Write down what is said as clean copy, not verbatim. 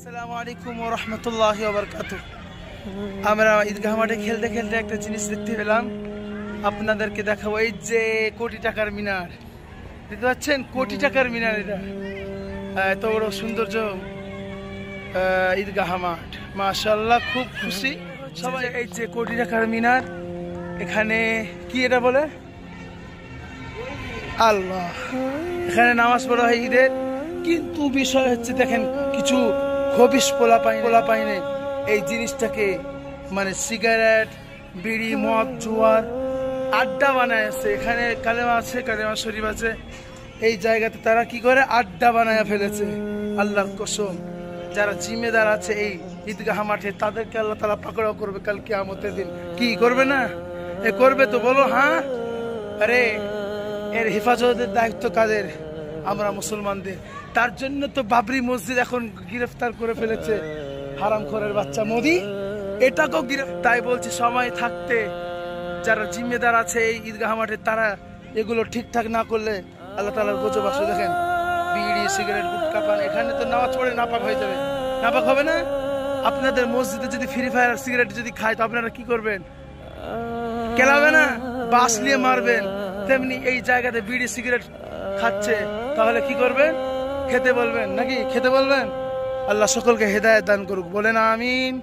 আসসালামু আলাইকুম ওয়া রাহমাতুল্লাহি ওয়া বারাকাতুহু। আমরা ঈদগাহ মাঠে খেলতে খেলতে একটা জিনিস দেখতে পেলাম, আপনাদেরকে দেখাবো। এই যে কোটি টাকার মিনার দেখতে পাচ্ছেন, কোটি টাকার মিনার। এটা এত বড় সৌন্দর্য ঈদগাহ মাঠ, মাশাআল্লাহ, খুব খুশি সবাই। এই যে কোটি টাকার মিনার, এখানে কি এটা বলে আল্লাহ, এখানে নামাজ পড়া হয় ঈদের। কিন্তু বিষয় হচ্ছে, দেখেন কিছু খবিশ পোলাপাইনে এই জিনিসটাকে মানে সিগারেট, বিড়ি, মদ, জুয়ার আড্ডা বানায় আছে। এখানে কালেমা আছে, কালেমা শরীফ আছে, এই জায়গাতে তারা কি করে আড্ডা বানায় ফেলেছে। আল্লাহর কসম, যারা জিম্মেদার আছে এই ঈদগাহ মাঠে, তাদেরকে আল্লাহ তাআলা পাকড়াও করবে কাল কিয়ামতের দিন। কি করবে না? এ করবে তো, বলো হ্যাঁ। আরে এর হেফাজতের দায়িত্ব কাদের? আমরা মুসলমানদের। তার জন্য তো বাবরি মসজিদ এখন গ্রেফতার করে ফেলেছে হারামখোরের বাচ্চা মোদি, এটাকেও তাই বলছি, সময় থাকতে যারা জিম্মেদার আছে এই ঈদগাহ মাঠে, তারা এগুলো ঠিকঠাক না করলে আল্লাহ তাআলার গজব আসবে। দেখেন বিড়ি, সিগারেট, গুটখা, পান, এখানে তো নামাজ পড়ে নাপাক হয়ে যাবে। নাপাক হবে না? আপনাদের মসজিদে যদি ফ্রি ফায়ার সিগারেট যদি খায়, তো আপনারা কি করবেন? কেলাবে না? বাস নিয়ে মারবেন। তেমনি এই জায়গাতে বিড়ি সিগারেট খাচ্ছে, তাহলে কি করবেন? খেতে বলবেন নাকি? খেতে বলবেন? আল্লাহ সকলকে হেদায়েত দান করুক, বলেন আমিন।